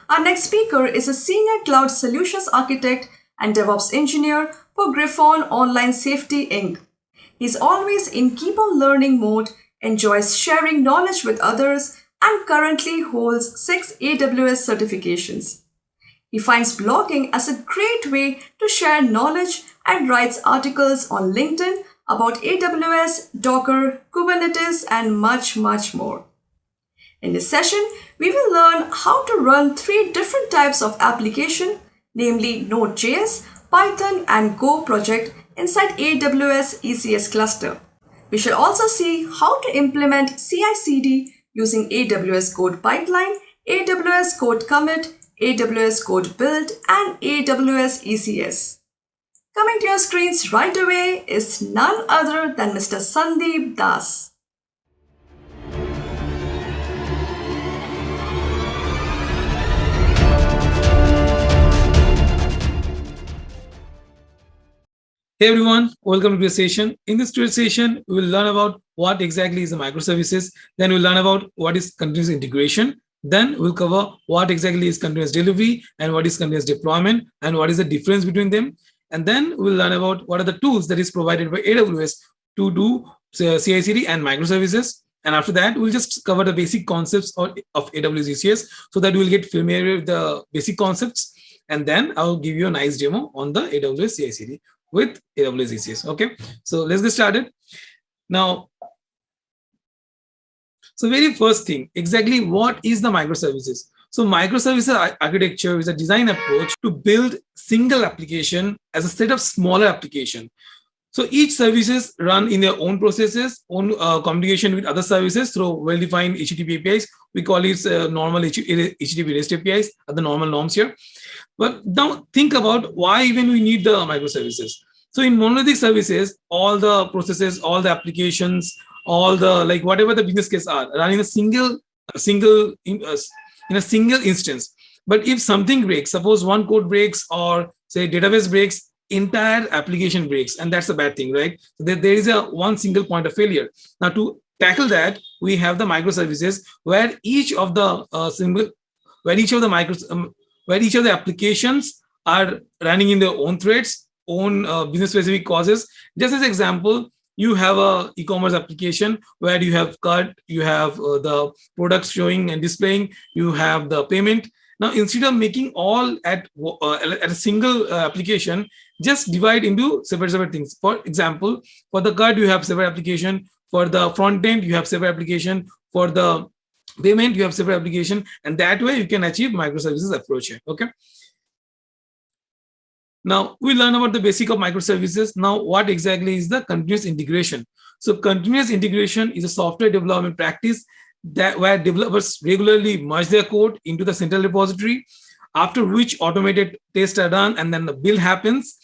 Our next speaker is a senior cloud solutions architect and DevOps engineer for Griffon Online Safety Inc. He's always in keep on learning mode, enjoys sharing knowledge with others, and currently holds 6 AWS certifications. He finds blogging as a great way to share knowledge and writes articles on LinkedIn about AWS, Docker, Kubernetes, and much, much more. In this session, we will learn how to run three different types of application, namely Node.js, Python, and Go project inside AWS ECS cluster. We shall also see how to implement CI/CD using AWS Code Pipeline, AWS Code Commit, AWS Code Build, and AWS ECS. Coming to your screens right away is none other than Mr. Sandeep Das. Hey everyone, welcome to this session. In this session, we will learn about what exactly is a microservices. Then we'll learn about what is continuous integration. Then we'll cover what exactly is continuous delivery and what is continuous deployment and what is the difference between them. And then we'll learn about what are the tools that is provided by AWS to do CI/CD and microservices. And after that, we'll just cover the basic concepts of AWS ECS so that we'll get familiar with the basic concepts. And then I'll give you a nice demo on the AWS CI/CD with AWS ECS. Okay, so let's get started. Now, so very first thing, exactly what is the microservices? So microservices architecture is a design approach to build single application as a set of smaller application. So each services run in their own processes, own communication with other services through well-defined HTTP APIs. We call it normal HTTP REST APIs, are the normal norms here. But now think about why even we need the microservices. So in monolithic services, all the processes, all the applications, all the like whatever the business case are run in a single in a single instance. But if something breaks, suppose one code breaks or say database breaks, entire application breaks, and that's a bad thing, right? So there is a one single point of failure. Now to tackle that, we have the microservices where each of the where each of the where each of the applications are running in their own threads, own business specific causes. Just as example, you have a e-commerce application where you have cart, you have the products showing and displaying, you have the payment. Now, instead of making all at a single application, just divide into separate things. For example, for the card, you have separate application. For the front end, you have separate application. For the payment, you have separate application. And that way you can achieve microservices approach here. Okay. Now we learn about the basic of microservices. Now, what exactly is the continuous integration? So continuous integration is a software development practice that where developers regularly merge their code into the central repository, after which automated tests are done and then the build happens.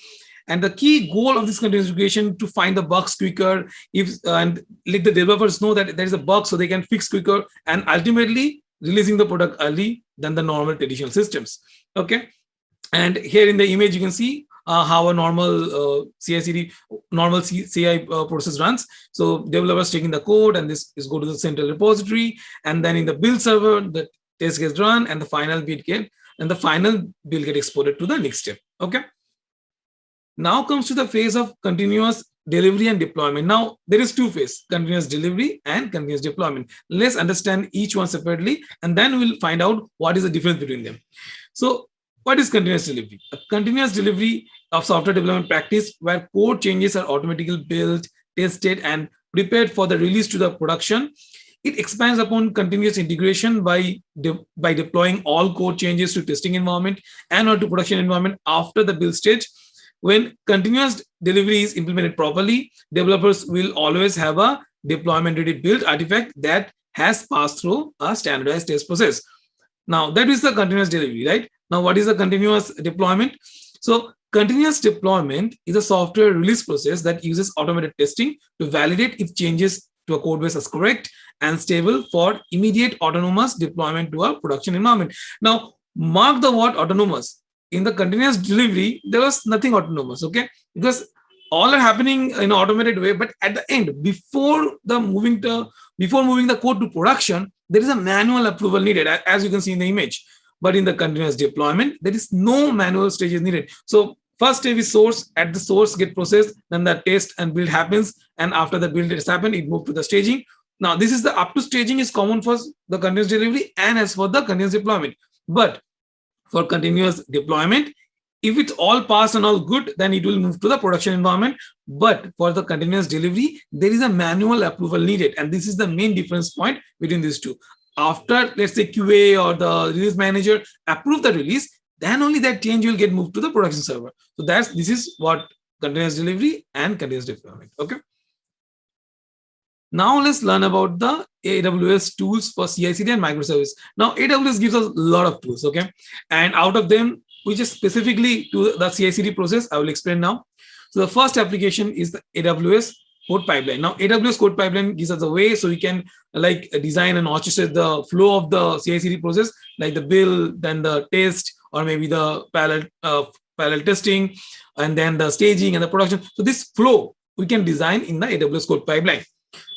And the key goal of this continuous integration to find the bugs quicker, and let the developers know that there is a bug so they can fix quicker, and ultimately releasing the product early than the normal traditional systems. Okay. And here in the image, you can see how a normal CI/CD, normal CI process runs. So developers taking the code and this is go to the central repository, and then in the build server, the test gets run, and the final build get exported to the next step. Okay. Now comes to the phase of continuous delivery and deployment. Now there is two phases: continuous delivery and continuous deployment. Let's understand each one separately, and then we'll find out what is the difference between them. So what is continuous delivery? A continuous delivery of software development practice where code changes are automatically built, tested, and prepared for the release to the production. It expands upon continuous integration by deploying all code changes to testing environment and or to production environment after the build stage. When continuous delivery is implemented properly, developers will always have a deployment ready build artifact that has passed through a standardized test process. Now that is the continuous delivery, right? Now, what is the continuous deployment? So continuous deployment is a software release process that uses automated testing to validate if changes to a code base is correct and stable for immediate autonomous deployment to a production environment. Now, mark the word autonomous. In the continuous delivery, there was nothing autonomous, okay? Because all are happening in an automated way, but at the end, before moving the code to production, there is a manual approval needed, as you can see in the image. But in the continuous deployment, there is no manual stages needed. So first step is source. At the source get processed, then the test and build happens. And after the build has happened, it moves to the staging. Now, this is the up to staging is common for the continuous delivery and as for the continuous deployment. But for continuous deployment, if it's all passed and all good, then it will move to the production environment. But for the continuous delivery, there is a manual approval needed. And this is the main difference point between these two. After, let's say, QA or the release manager approve the release, then only that change will get moved to the production server. So this is what continuous delivery and continuous deployment. Okay. Now let's learn about the AWS tools for CI/CD and microservice. Now AWS gives us a lot of tools, okay? And out of them, which is specifically to the CI/CD process, I will explain now. So the first application is the AWS code pipeline. Now AWS code pipeline gives us a way so we can like design and orchestrate the flow of the CI/CD process, like the build, then the test, or maybe the parallel testing, and then the staging and the production. So this flow we can design in the AWS code pipeline.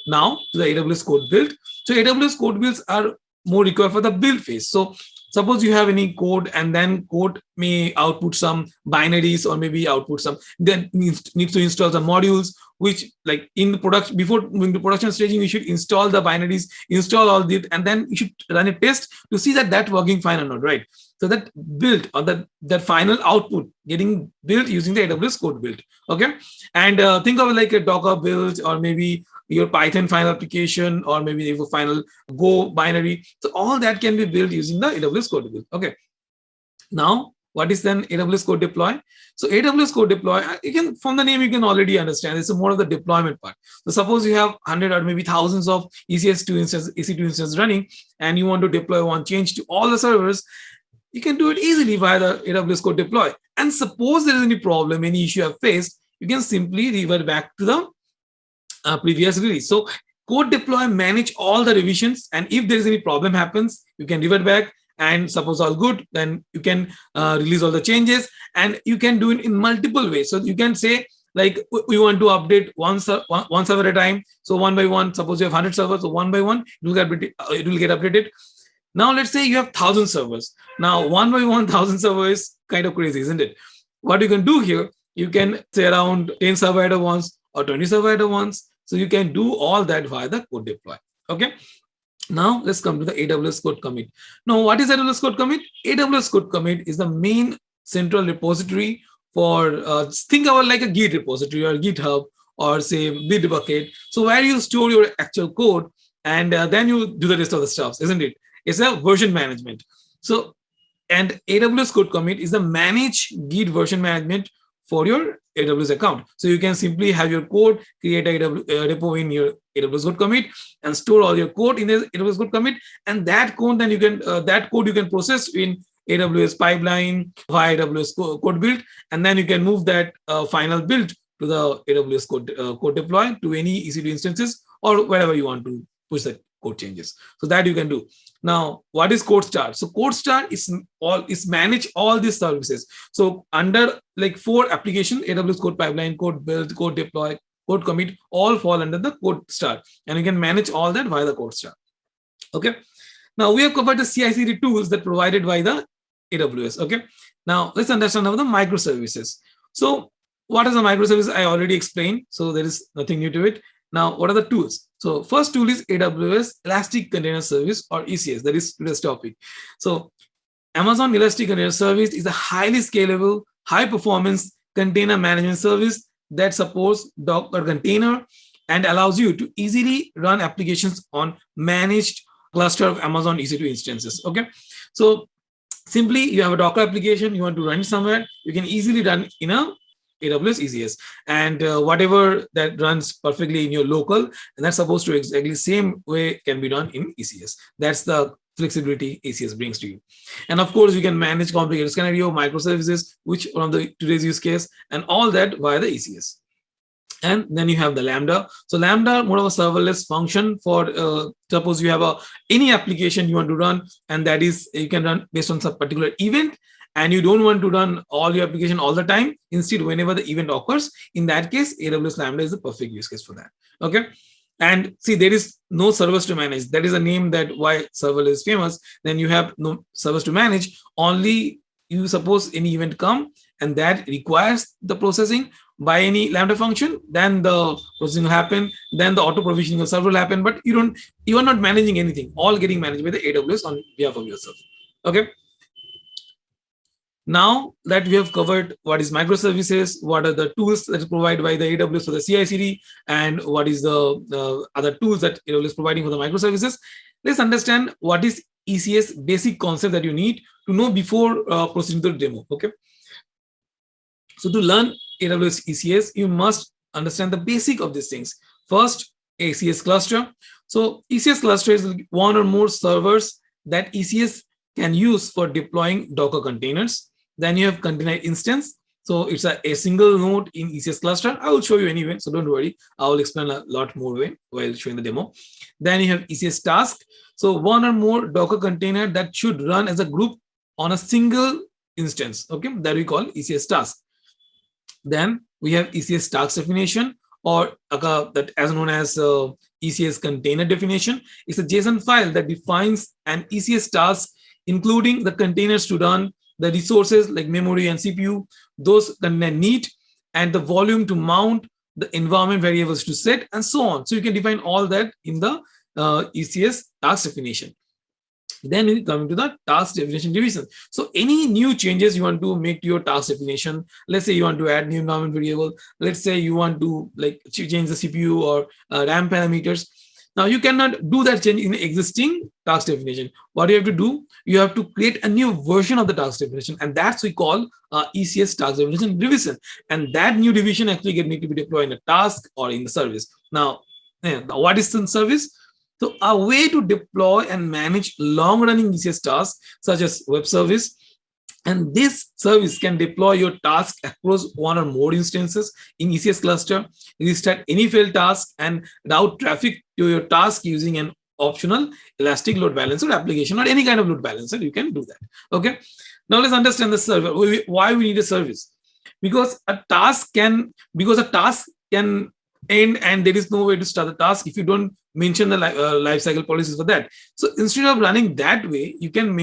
Now to the AWS code build. So AWS code builds are more required for the build phase. So suppose you have any code and then code may output some binaries or maybe output some, then needs to install some modules, which like in the production, before moving to production staging, you should install the binaries, install all this, and then you should run a test to see that working fine or not, right? So that build or that final output getting built using the AWS code build. Okay. And think of it like a Docker build or maybe your Python final application or maybe your final Go binary. So all that can be built using the AWS code build. Okay. Now, what is then AWS code deploy? So AWS code deploy, you can, from the name, you can already understand it's more of the deployment part. So suppose you have 100 or maybe thousands of EC2 instances running and you want to deploy one change to all the servers, you can do it easily via the AWS code deploy. And suppose there is any problem, any issue you have faced, you can simply revert back to the previous release. So code deploy manage all the revisions, and if there is any problem happens, you can revert back, and suppose all good, then you can release all the changes, and you can do it in multiple ways. So you can say like we want to update one server at a time. So one by one, suppose you have 100 servers, so one by one it will get updated. Now let's say you have 1,000 servers. Now 1 by 1,000 servers is kind of crazy, isn't it? What you can do here, you can say around 10 server at once or 20 server at once. So you can do all that via the code deploy. Okay. Now let's come to the AWS code commit. Now what is AWS code commit? AWS code commit is the main central repository for think of it like a Git repository or GitHub or say Bitbucket. So where you store your actual code and then you do the rest of the stuff, isn't it? It's a version management. So, and AWS code commit is the managed Git version management for your AWS account. So you can simply have your code, create a repo in your AWS code commit and store all your code in the AWS code commit. And that code, then you can, that code you can process in AWS pipeline via AWS code build. And then you can move that final build to the AWS code deploy to any EC2 instances or wherever you want to push that code changes. So that you can do. Now, what is CodeStar? So CodeStar is manage all these services. So under like 4 applications, AWS code pipeline, code build, code deploy, code commit, all fall under the CodeStar, and you can manage all that via the CodeStar. Okay. Now we have covered the CI/CD tools that provided by the AWS. Okay. Now let's understand now the microservices. So what is a microservice? I already explained. So there is nothing new to it. Now, what are the tools? So first tool is AWS Elastic Container Service or ECS. That is today's topic. So Amazon Elastic Container Service is a highly scalable, high performance container management service that supports Docker container and allows you to easily run applications on managed cluster of Amazon EC2 instances. Okay. So simply you have a Docker application, you want to run it somewhere, you can easily run in a AWS ECS, and whatever that runs perfectly in your local, and that's supposed to exactly same way can be done in ECS. That's the flexibility ECS brings to you. And of course, you can manage complicated scenario, microservices, which one of the today's use case, and all that via the ECS. And then you have the Lambda. So Lambda, more of a serverless function for suppose you have any application you want to run, and that is you can run based on some particular event. And you don't want to run all your application all the time. Instead, whenever the event occurs, in that case, AWS Lambda is the perfect use case for that. Okay. And see, there is no servers to manage. That is a name that why server is famous. Then you have no servers to manage. Only you suppose any event come and that requires the processing by any Lambda function, then the processing will happen, then the auto provisioning of server will happen, but you are not managing anything, all getting managed by the AWS on behalf of yourself. Okay. Now that we have covered what is microservices, what are the tools that are provided by the AWS for the CI/CD, and what is the other tools that AWS is providing for the microservices, let's understand what is ECS basic concept that you need to know before proceeding to the demo. Okay. So to learn AWS ECS, you must understand the basic of these things. First, ECS cluster. So ECS cluster is one or more servers that ECS can use for deploying Docker containers. Then you have container instance. So it's a single node in ECS cluster. I will show you anyway, so don't worry. I will explain a lot more while showing the demo. Then you have ECS task. So one or more Docker container that should run as a group on a single instance. Okay, that we call ECS task. Then we have ECS task definition, or that as known as ECS container definition. It's a JSON file that defines an ECS task, including the containers to run, the resources like memory and CPU, those container need, and the volume to mount, the environment variables to set, and so on. So you can define all that in the ECS task definition. Then we come to the task definition division. So any new changes you want to make to your task definition, let's say you want to add new environment variable, let's say you want to like change the CPU or RAM parameters. Now you cannot do that change in existing task definition. What you have to do, you have to create a new version of the task definition, and that's we call ECS task definition division. And that new division actually need to be deployed in a task or in the service. Now, what is the service? So a way to deploy and manage long-running ECS tasks such as web service, and this service can deploy your task across one or more instances in ECS cluster, restart any failed task, and route traffic to your task using an optional elastic load balancer application or any kind of load balancer. You can do that. Okay. Now let's understand the server. Why we need a service? Because a task can end and there is no way to start the task if you don't mention the lifecycle policies for that. So instead of running that way, you can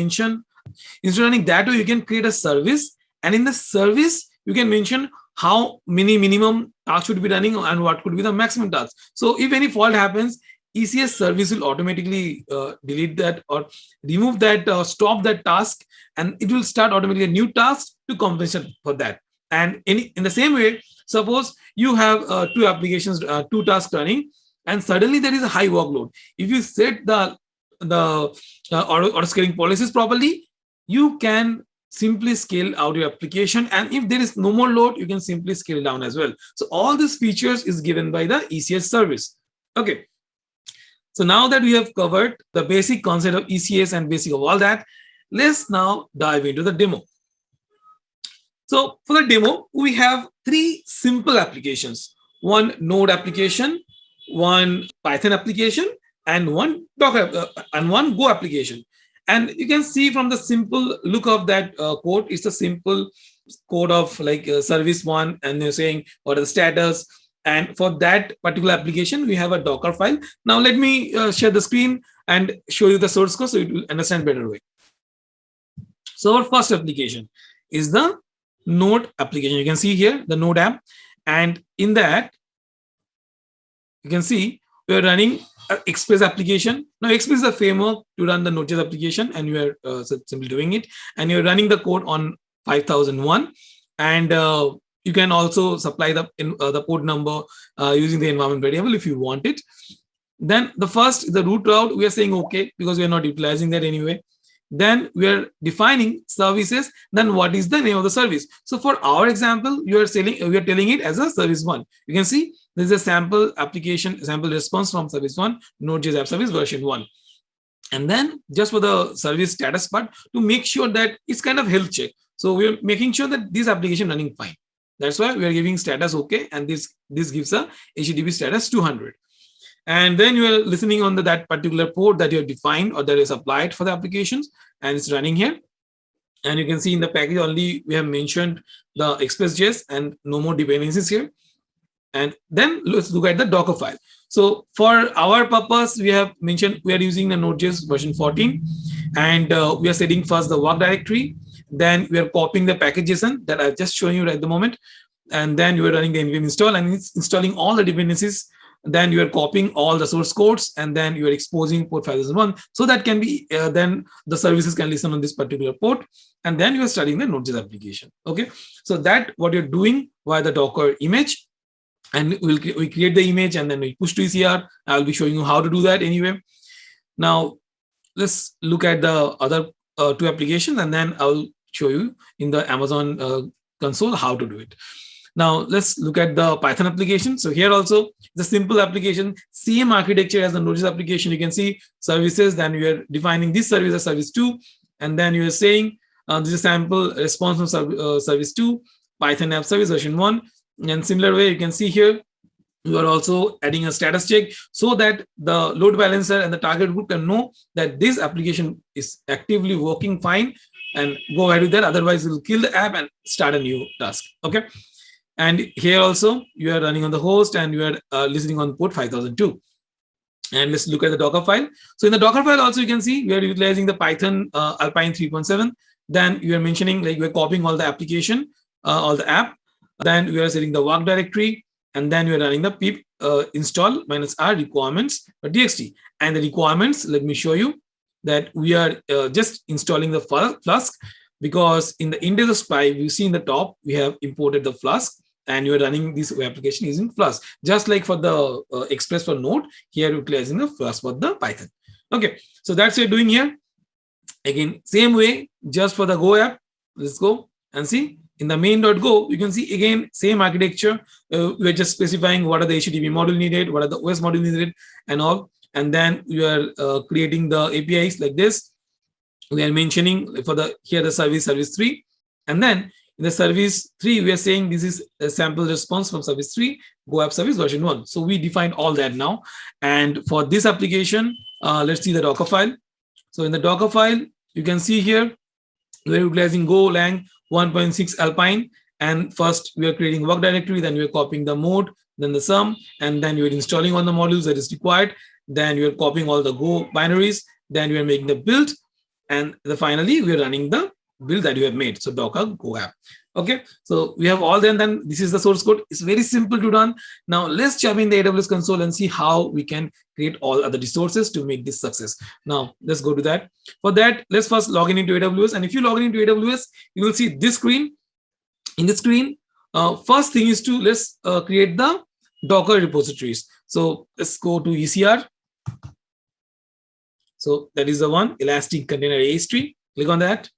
create a service, and in the service you can mention how many minimum tasks should be running and what could be the maximum task. So if any fault happens, ECS service will automatically delete that or remove that, stop that task, and it will start automatically a new task to compensate for that. And in the same way, suppose you have two applications, two tasks running, and suddenly there is a high workload. If you set the auto scaling policies properly, you can simply scale out your application. And if there is no more load, you can simply scale down as well. So all these features is given by the ECS service. Okay. So now that we have covered the basic concept of ECS and basic of all that, let's now dive into the demo. So for the demo, we have three simple applications: one Node application, one Python application, and one Docker and one Go application. And you can see from the simple look of that code, it's a simple code of like service one, and they're saying what are the status. And for that particular application, we have a Docker file. Now let me share the screen and show you the source code so you will understand better way. So our first application is the Node application. You can see here the Node app, and in that you can see we are running Express application. Now Express is a framework to run the Node.js application, and you are simply doing it, and you're running the code on 5001, and you can also supply the port number using the environment variable if you want it. Then the first, the root route, we are saying okay because we are not utilizing that anyway. Then we are defining services. Then what is the name of the service? So for our example, we are telling it as a service one. You can see this is a sample application, sample response from service one, Node.js app service version 1. And then just for the service status part, to make sure that it's kind of health check. So we are making sure that this application running fine. That's why we are giving status okay, and this gives a HTTP status 200. And then you are listening on that particular port that you have defined or that is applied for the applications, and it's running here. And you can see in the package only we have mentioned the Express.js and no more dependencies here. And then let's look at the Docker file. So for our purpose, we have mentioned we are using the Node.js version 14, and we are setting first the work directory. Then we are copying the package.json that I've just shown you at the moment, and then you are running the npm install, and it's installing all the dependencies. Then you are copying all the source codes, and then you are exposing port 5001, so that can be then the services can listen on this particular port, and then you are starting the Node.js application. Okay, so that what you're doing via the Docker image, and we create the image and then we push to ECR. I'll be showing you how to do that anyway. Now let's look at the other two applications, and then I'll show you in the Amazon console how to do it. Now let's look at the Python application. So here also the simple application, same architecture as the Node.js application. You can see services, then you are defining this service as service 2, and then you are saying this is sample response from service 2, Python app service version 1. And similar way, you can see here, you are also adding a status check so that the load balancer and the target group can know that this application is actively working fine and go ahead with that. Otherwise, it will kill the app and start a new task. Okay. And here also, you are running on the host and you are listening on port 5002. And let's look at the Docker file. So in the Docker file also, you can see we are utilizing the Python Alpine 3.7. Then you are mentioning like we're copying all the application, all the app. Then we are setting the work directory, and then we are running the pip install -r requirements.txt. And the requirements, let me show you that we are just installing the Flask, because in the index.py, you see in the top, we have imported the Flask, and you are running this web application using Flask. Just like for the Express for Node, here utilizing the Flask for the Python. Okay, so that's what you're doing here. Again, same way, just for the Go app, let's go and see. In the main.go, you can see again, same architecture. We're just specifying what are the HTTP module needed, what are the OS module needed, and all. And then we are creating the APIs like this. We are mentioning for the here the service 3. And then in the service 3, we are saying this is a sample response from service 3, Go app service version 1. So we defined all that now. And for this application, let's see the Docker file. So in the Docker file, you can see here, we're utilizing Golang 1.6 Alpine, and first we are creating work directory, then we are copying the mode, then the sum, and then you are installing all the modules that is required, then you are copying all the Go binaries, then we are making the build, and finally we are running the build that you have made. So Docker Go app. Okay, so we have all then this is the source code. It's very simple to run. Now let's jump in the AWS console and see how we can create all other resources to make this success. Now let's go to that. For that, let's first log in into AWS. And if you log in into AWS, you will see this screen. In this screen, first thing is to let's create the Docker repositories. So let's go to ECR. So that is the one, Elastic Container AS3. Click on that.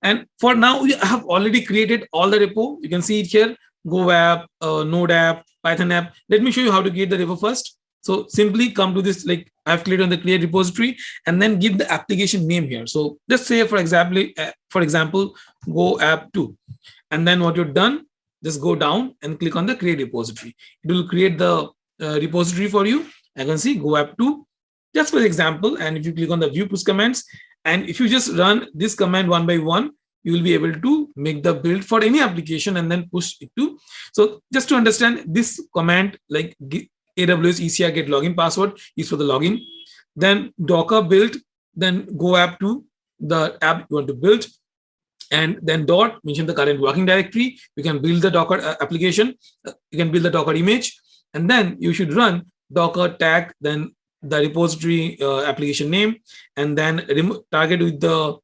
And for now, we have already created all the repo. You can see it here, Go app, Node app, Python app. Let me show you how to create the repo first. So simply come to this, like I've clicked on the create repository, and then give the application name here. So let's say, for example, Go app 2. And then what you've done, just go down and click on the create repository. It will create the repository for you. I can see Go app 2, just for example. And if you click on the view push commands, and if you just run this command one by one, you will be able to make the build for any application and then push it to. So just to understand this command, like AWS ECR get login password is for the login. Then Docker build, then Go app to the app you want to build. And then dot, mention the current working directory. You can build the Docker application. You can build the Docker image. And then you should run Docker tag, then the repository application name, and then target with the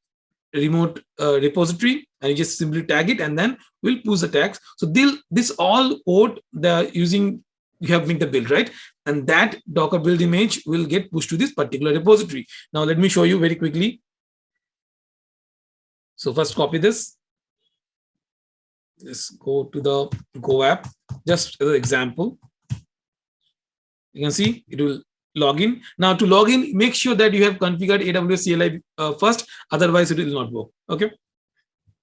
remote repository, and you just simply tag it, and then we'll push the tags. So this all code the using you have made the build, right? And that Docker build image will get pushed to this particular repository. Now let me show you very quickly. So first copy this. Let's go to the Go app, just as an example. You can see it will log in. Now to log in, make sure that you have configured AWS CLI first, otherwise it will not work. Okay.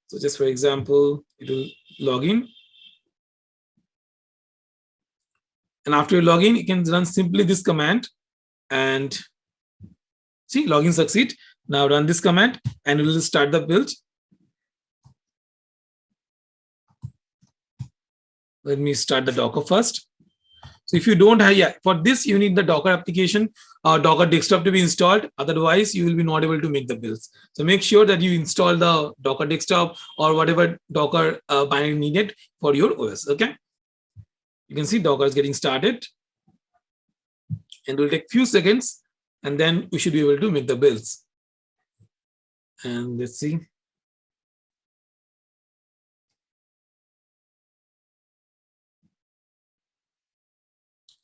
So just for example, it will log in. And after you log in, you can run simply this command and see login succeed. Now run this command and it will start the build. let me start the Docker first. So if you don't have, yeah, for this you need the Docker application or Docker desktop to be installed. Otherwise, you will be not able to make the builds. So make sure that you install the Docker desktop or whatever Docker binary needed for your OS. Okay. You can see Docker is getting started, and it will take few seconds, and then we should be able to make the builds. And let's see.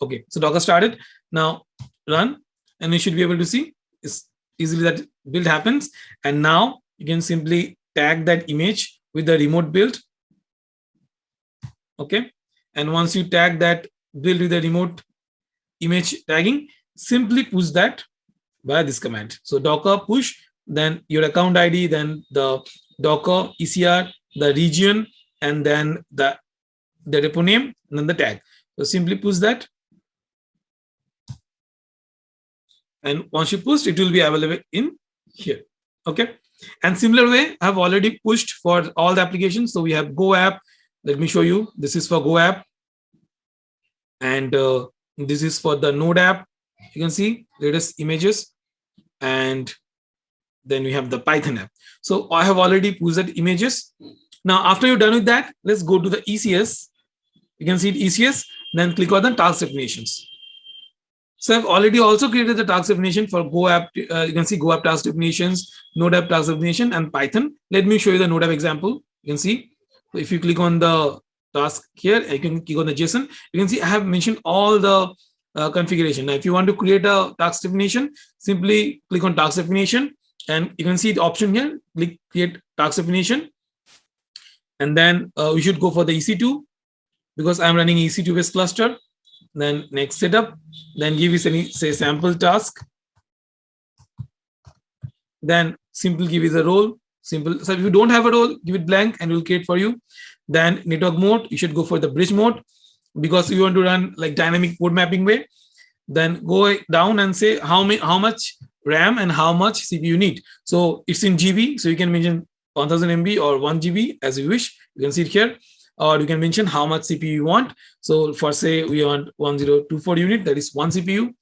Okay, so Docker started. Now run, and you should be able to see is easily that build happens. And now you can simply tag that image with the remote build. Okay, and once you tag that build with the remote image tagging, simply push that by this command. So Docker push, then your account ID, then the Docker ECR, the region, and then the repo name, and then the tag. So simply push that. And once you push, it will be available in here. Okay. And similar way, I've already pushed for all the applications. So we have Go app. Let me show you. This is for Go app. And this is for the Node app. You can see latest images. And then we have the Python app. So I have already pushed the images. Now, after you're done with that, let's go to the ECS. You can see it ECS. Then click on the task definitions. So I've already also created the task definition for Go app. You can see Go app task definitions, Node app task definition, and Python. Let me show you the Node app example. You can see, so if you click on the task here, you can click on the JSON. You can see I have mentioned all the configuration. Now, if you want to create a task definition, simply click on task definition, and you can see the option here. Click create task definition, and then we should go for the EC2 because I'm running EC2 based cluster. Then next setup, then give us any say sample task. Then simply give it a role. Simple. So if you don't have a role, give it blank and we'll create for you. Then network mode, you should go for the bridge mode because you want to run like dynamic port mapping way. Then go down and say how much RAM and how much CPU you need. So it's in GB, so you can mention 1000 MB or 1 GB as you wish. You can see it here. Or you can mention how much CPU you want. So for say we want 1024 unit, that is one CPU,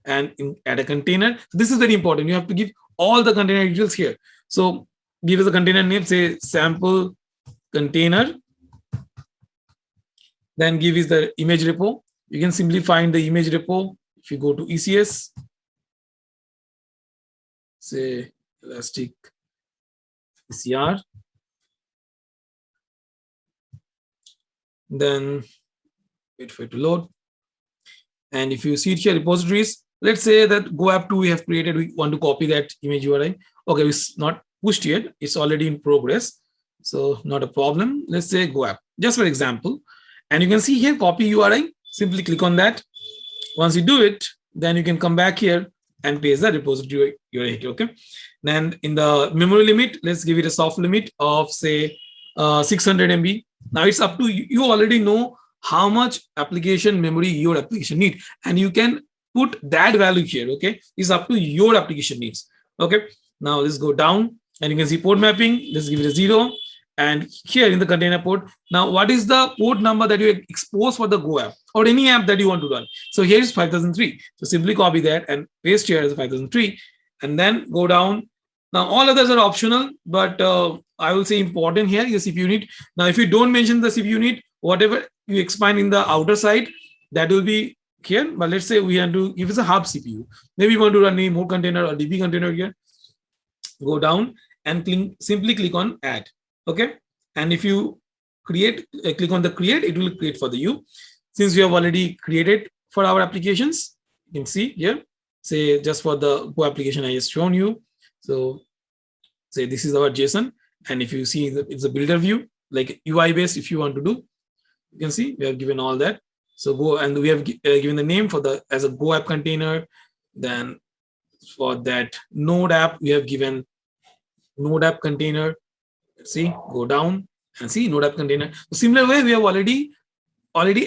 and add a container. This is very important. You have to give all the container details here. So give us a container name, say sample container. Then give us the image repo. You can simply find the image repo. If you go to ECS, say Elastic ECR. Then wait for it to load. And if you see it here, repositories, let's say that Go app 2 we have created, we want to copy that image URI. Okay, it's not pushed yet, it's already in progress. So not a problem. Let's say Go app, just for example. And you can see here, copy URI, simply click on that. Once you do it, then you can come back here and paste the repository URI, okay? Then in the memory limit, let's give it a soft limit of say 600 MB. Now it's up to you. You already know how much application memory your application need, and you can put that value here. Okay, it's up to your application needs. Okay, now let's go down and you can see port mapping. Let's give it a 0. And here in the container port, now what is the port number that you expose for the Go app or any app that you want to run? So here is 5003. So simply copy that and paste here as 5003, and then go down. Now all others are optional, but I will say important here is CPU unit. Now if you don't mention the CPU unit, whatever you expand in the outer side, that will be here. But let's say we want to give us a hub CPU. Maybe you want to run a more container or DB container here. Go down and simply click on add. Okay, and if you create, click on the create, it will create for the you. Since we have already created for our applications, you can see here. Say just for the Go application I just shown you. So say this is our JSON, and if you see it's a builder view, like UI based. If you want to do, you can see we have given all that. So go, and we have given the name for the as a Go app container. Then for that Node app, we have given Node app container. Let's see, go down and see Node app container. So similar way, we have already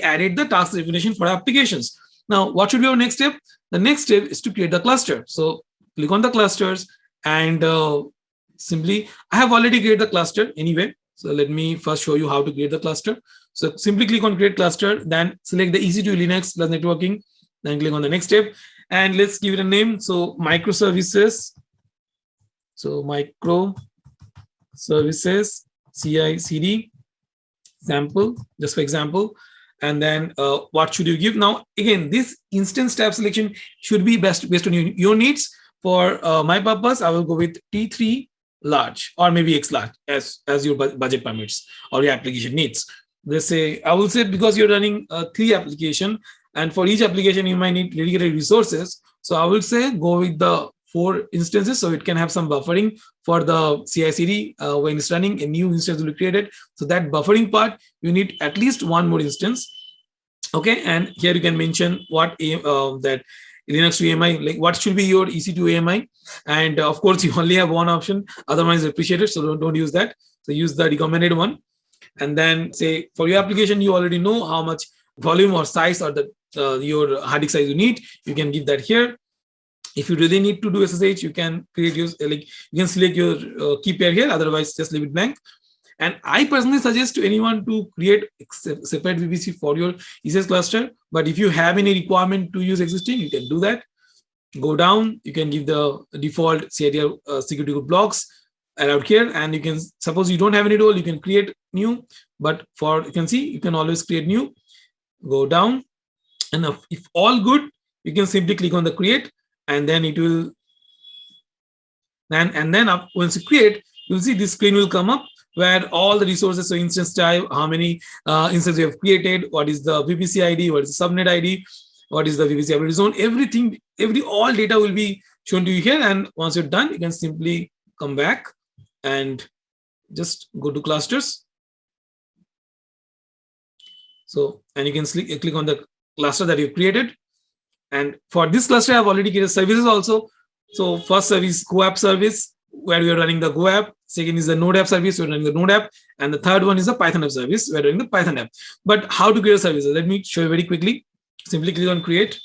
added the task definition for applications. Now, what should be our next step? The next step is to create the cluster. So click on the clusters and simply, I have already created the cluster anyway. So let me first show you how to create the cluster. So simply click on create cluster, then select the EC2 Linux plus networking, then click on the next step, and let's give it a name. So microservices. So microservices CI/CD sample, just for example. And then what should you give? Now, again, this instance tab selection should be based on your needs. For my purpose, I will go with T3 large or maybe X large as your budget permits or your application needs. Let's say, I will say, because you're running 3 application, and for each application you might need dedicated resources. So I will say go with the 4 instances, so it can have some buffering for the CI/CD when it's running. A new instance will be created, so that buffering part you need at least 1 more instance. Okay, and here you can mention what that Linux to AMI, like what should be your EC2 AMI, and of course you only have one option, otherwise appreciated, so don't use that. So use the recommended one. And then say for your application, you already know how much volume or size or the your hard disk size you need. You can give that here. If you really need to do SSH, you can create your you can select your key pair here. Otherwise, just leave it blank. And I personally suggest to anyone to create separate VPC for your ECS cluster. But if you have any requirement to use existing, you can do that. Go down. You can give the default CIDR security group blocks allowed here, and you can, suppose you don't have any role, you can create new. But for, you can see, you can always create new. Go down, and if all good, you can simply click on the create, and then it will. And then once you create, you'll see this screen will come up where all the resources, so instance type, how many instances you have created, what is the VPC ID, what is the subnet ID, what is the VPC availability zone, everything, all data will be shown to you here. And once you're done, you can simply come back and just go to clusters. So, and you can click on the cluster that you created. And for this cluster, I've already created services also. So first service, GoApp service, where we are running the GoApp. Second is the Node app service, we're running the Node app. And the third one is the Python app service, we're running the Python app. But how to create services? Let me show you very quickly. Simply click on create.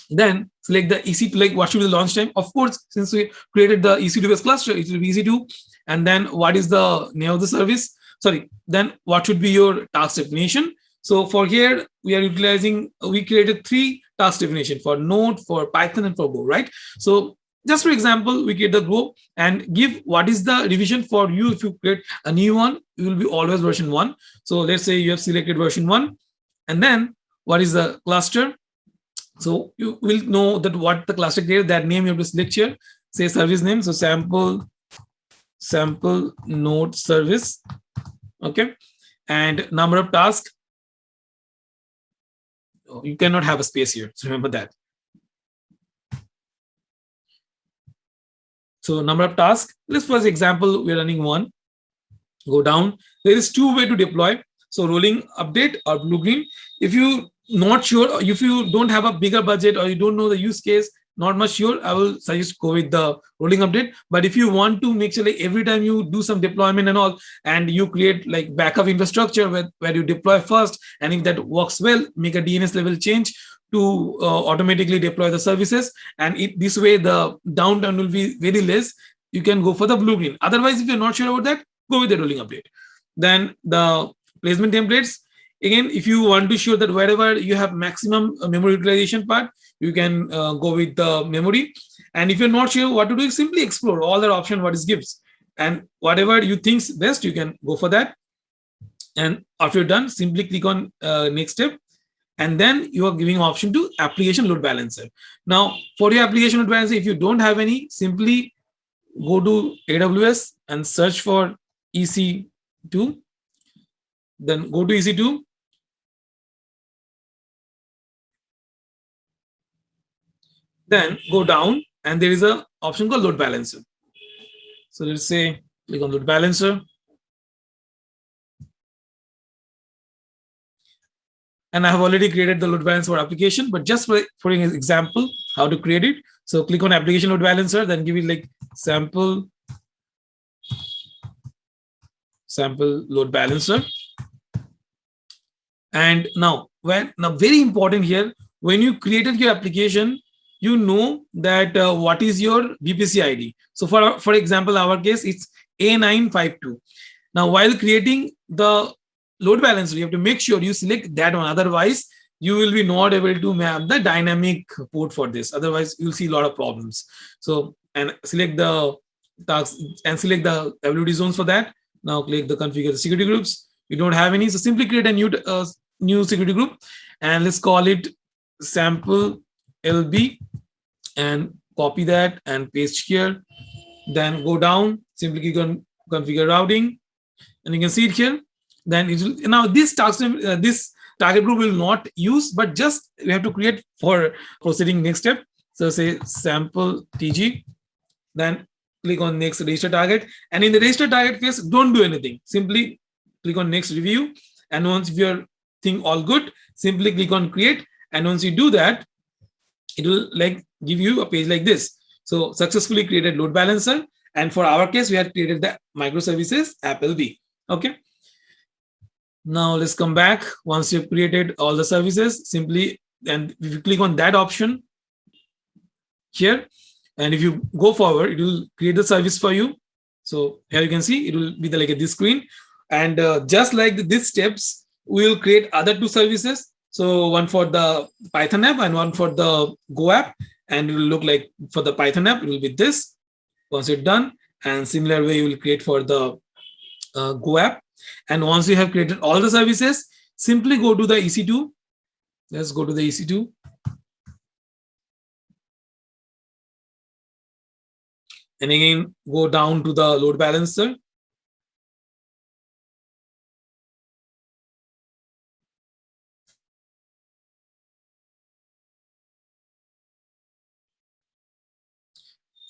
Then select the EC2, like what should be the launch time. Of course, since we created the EC2 based cluster, it will be EC2. And then what is the name of the service? Sorry, then what should be your task definition? So for here, we are utilizing, we created 3 task definition for Node, for Python, and for Go, right? So just for example, we create the Go and give what is the revision for you. If you create a new one, it will be always version 1. So let's say you have selected version 1, and then what is the cluster? So you will know that what the cluster created, that name you have to select here. Say service name, so sample node service. Okay, and number of tasks. You cannot have a space here, so remember that. So number of tasks, let's for example, we're running 1. Go down. There is 2 ways to deploy. So rolling update or blue green. If you not sure, if you don't have a bigger budget or you don't know the use case, not much sure, I will suggest go with the rolling update. But if you want to make sure like every time you do some deployment and all, and you create like backup infrastructure where you deploy first, and if that works well, make a DNS level change to automatically deploy the services. And this way the downtime will be very less. You can go for the blue green. Otherwise, if you're not sure about that, go with the rolling update. Then the placement templates. Again, if you want to show that wherever you have maximum memory utilization part, you can go with the memory. And if you're not sure what to do, simply explore all the option what it gives. And whatever you think is best, you can go for that. And after you're done, simply click on next step. And then you are giving option to application load balancer. Now, for your application load balancer, if you don't have any, simply go to AWS and search for EC2. Then go to EC2. Then go down, and there is a option called load balancer. So let's say click on load balancer. And I have already created the load balancer for application, but just for an example, how to create it. So click on application load balancer, then give it like sample load balancer. And now very important here, when you created your application, you know that what is your VPC ID. So for example, our case, it's A952. Now, while creating the load balancer, you have to make sure you select that one. Otherwise, you will be not able to map the dynamic port for this. Otherwise, you'll see a lot of problems. So, and select the tasks and select the availability zones for that. Now click the configure the security groups. You don't have any, so simply create a new security group, and let's call it sample LB, and copy that and paste here. Then go down, simply click on configure routing, and you can see it here. Then it will, now this this target group will not use, but just we have to create for proceeding next step. So say sample TG, then click on next register target, and in the register target case, don't do anything. Simply click on next review, and once your thing all good, simply click on create, and once you do that, it will like give you a page like this. So successfully created load balancer, and for our case, we had created the microservices app LB. Okay. Now let's come back. Once you've created all the services, simply, and if you click on that option here, and if you go forward, it will create the service for you. So here you can see it will be like this screen, and just like these steps, we will create other two services. So one for the Python app and one for the Go app, and it will look like for the Python app, it will be this. Once it's done, and similar way you will create for the Go app. And once you have created all the services, simply go to the EC2. Let's go to the EC2. And again, go down to the load balancer.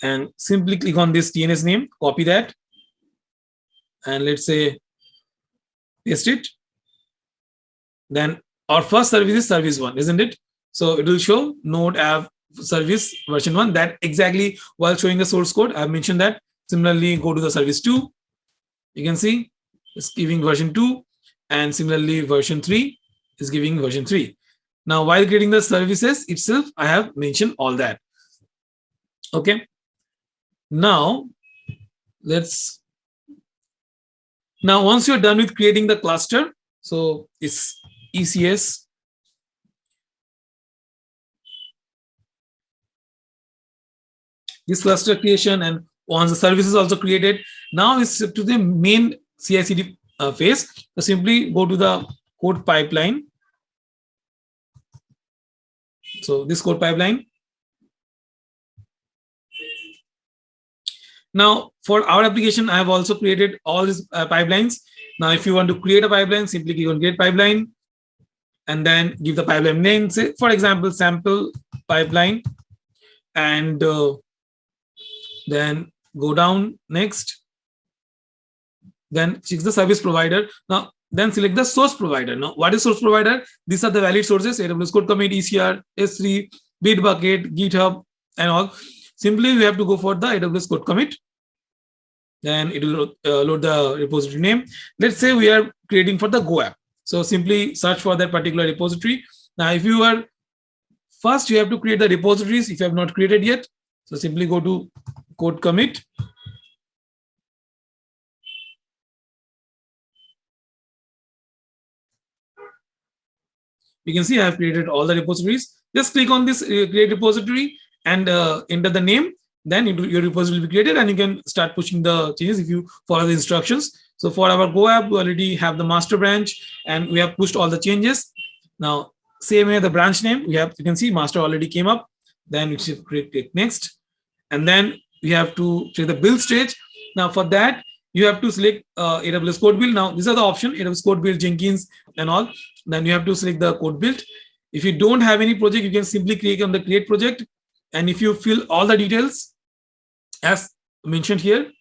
And simply click on this TNS name, copy that. And let's say paste it. Then our first service is service 1, isn't it? So it will show Node app service version 1. That exactly while showing the source code, I've mentioned that. Similarly, go to the service 2. You can see it's giving version 2, and similarly version 3 is giving version 3. Now, while creating the services itself, I have mentioned all that. Okay. Now once you're done with creating the cluster, so it's ECS. This cluster creation, and once the service is also created, now it's to the main CI/CD phase. So simply go to the code pipeline. So this code pipeline. Now for our application, I have also created all these pipelines. Now, if you want to create a pipeline, simply click on create pipeline, and then give the pipeline name. Say, for example, sample pipeline, and then go down next. Then choose the service provider. Now, then select the source provider. Now, what is source provider? These are the valid sources: AWS Code Commit, ECR, S3, Bitbucket, GitHub, and all. Simply, we have to go for the AWS Code Commit. Then it will load the repository name. Let's say we are creating for the Go app. So simply search for that particular repository. Now, if you are first, you have to create the repositories if you have not created yet. So simply go to code commit. You can see I have created all the repositories. Just click on this create repository and enter the name. Then your repository will be created, and you can start pushing the changes if you follow the instructions. So for our Go app, we already have the master branch, and we have pushed all the changes. Now, same way the branch name, you can see master already came up. Then we should click next, and then we have to check the build stage. Now for that, you have to select AWS code build. Now these are the options: AWS code build, Jenkins, and all. Then you have to select the code build. If you don't have any project, you can simply click on the create project, and if you fill all the details as mentioned here,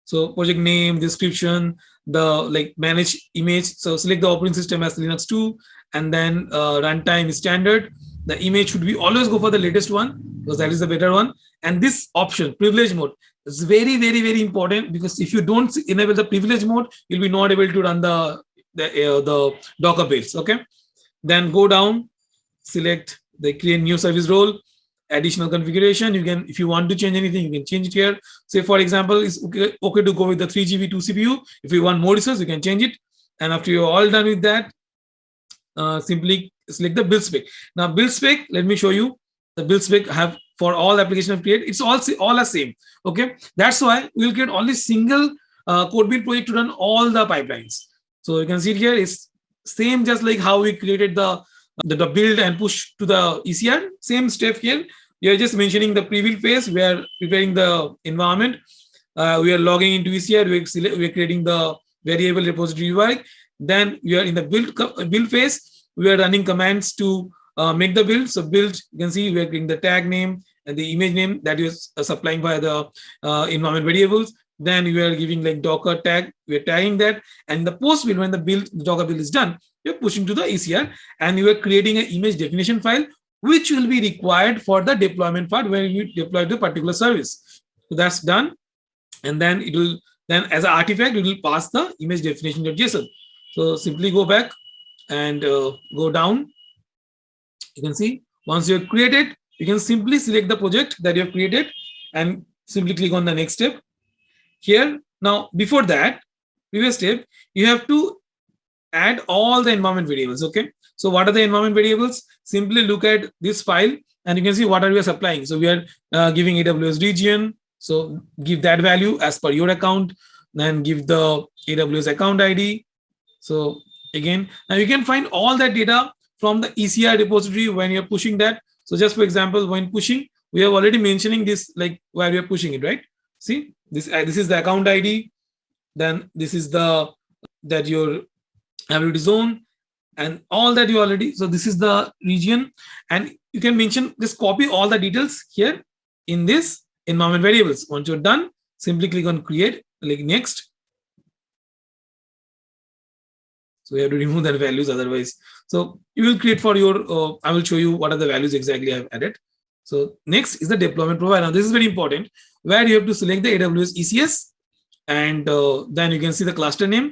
so project name, description, the manage image. So select the operating system as Linux 2, and then runtime standard. The image should be always go for the latest one, because that is the better one. And this option, privilege mode, is very, very, very important, because if you don't enable the privilege mode, you'll be not able to run the Docker builds. Okay. Then go down, select the create new service role, additional configuration. You can, if you want to change anything, you can change it here. Say, for example, it's okay to go with the 3 GB 2 CPU. If you want more resources, you can change it. And after you're all done with that, simply select the build spec. Now build spec, let me show you the build spec I have for all application I've created. It's all the same. Okay, that's why we'll create only single code build project to run all the pipelines. So you can see it here, it's same just like how we created the build and push to the ECR. Same step here. We are just mentioning the pre-build phase. We are preparing the environment. We are logging into ECR. We are creating the variable repository UI. Then we are in the build phase. We are running commands to make the build. So build, you can see we are creating the tag name and the image name that is supplying by the environment variables. Then we are giving like Docker tag. We are tagging that. And the post build, when the Docker build is done, you're pushing to the ECR and you are creating an image definition file, which will be required for the deployment part when you deploy the particular service. So that's done. And then it will, then as an artifact, it will pass the image definition.json. So simply go back and go down. You can see once you have created, you can simply select the project that you have created and simply click on the next step here. Now, before that, previous step, you have to add all the environment variables. Okay. So what are the environment variables? Simply look at this file and you can see what are we supplying. So we are giving AWS region. So give that value as per your account, then give the AWS account ID. So again, now you can find all that data from the ECR repository when you're pushing that. So just for example, when pushing, we have already mentioning this, like where we are pushing it, right? See, this is the account ID. Then this is the that your availability zone and all that you already. So this is the region, and you can mention, just copy all the details here in this environment variables. Once you're done, simply click on create, click next. So we have to remove the values otherwise. So you will create for your, I will show you what are the values exactly I have added. So next is the deployment profile. Now this is very important, where you have to select the AWS ECS, and then you can see the cluster name.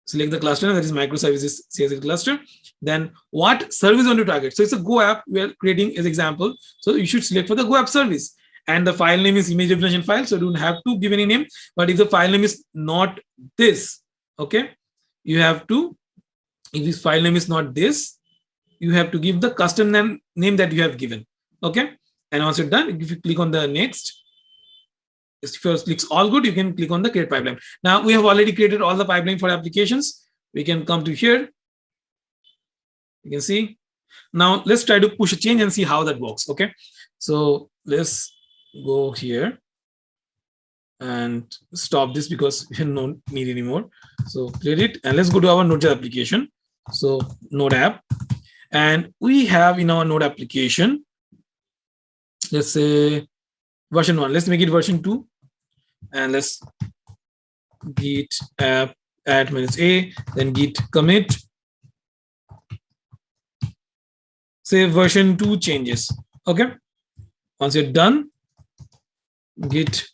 Select the cluster name, that is microservices CSS cluster. Then what service on to target. So it's a Go app we are creating as example. So you should select for the Go app service. And the file name is image definition file. So you don't have to give any name. But if the file name is not this, okay, you have to, if this file name is not this, you have to give the custom name that you have given. Okay. And once you're done, if you click on the next, if first clicks all good, you can click on the create pipeline. Now we have already created all the pipeline for applications. We can come to here. You can see. Now let's try to push a change and see how that works. Okay. So let's go here and stop this because we don't need anymore. So create it and let's go to our Node.js application. So Node app, and we have in our Node application, let's say version 1. Let's make it version 2. And let's git app add -a, then git commit. Say version 2 changes. Okay. Once you're done, git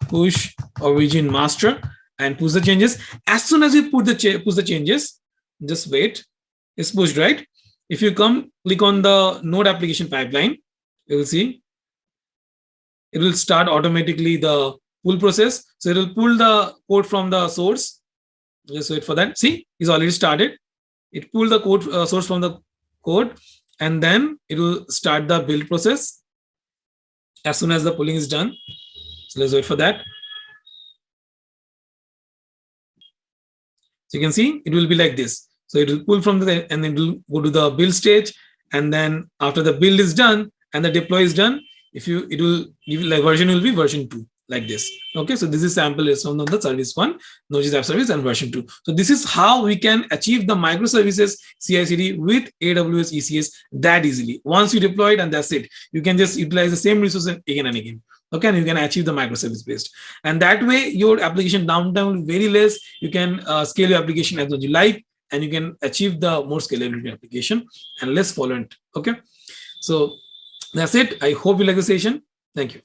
push origin master and push the changes. As soon as you push the changes, just wait. It's pushed, right? If you come click on the Node application pipeline, you will see it will start automatically the pull process. So it will pull the code from the source. Just wait for that. See, it's already started. It pulled the code source from the code, and then it will start the build process as soon as the pulling is done. So let's wait for that. So you can see it will be like this. So it will pull from the, and then it will go to the build stage. And then after the build is done and the deploy is done, it will give like version will be version 2 like this. Okay. So this is sample is on the service 1, Node.js app service, and version 2. So this is how we can achieve the microservices CI/CD with AWS ECS that easily. Once you deploy it and that's it, you can just utilize the same resources again and again. Okay, and you can achieve the microservice based, and that way your application downtime will be very less. You can scale your application as much you like, and you can achieve the more scalability application and less fault. Okay, so that's it. I hope you like the session. Thank you.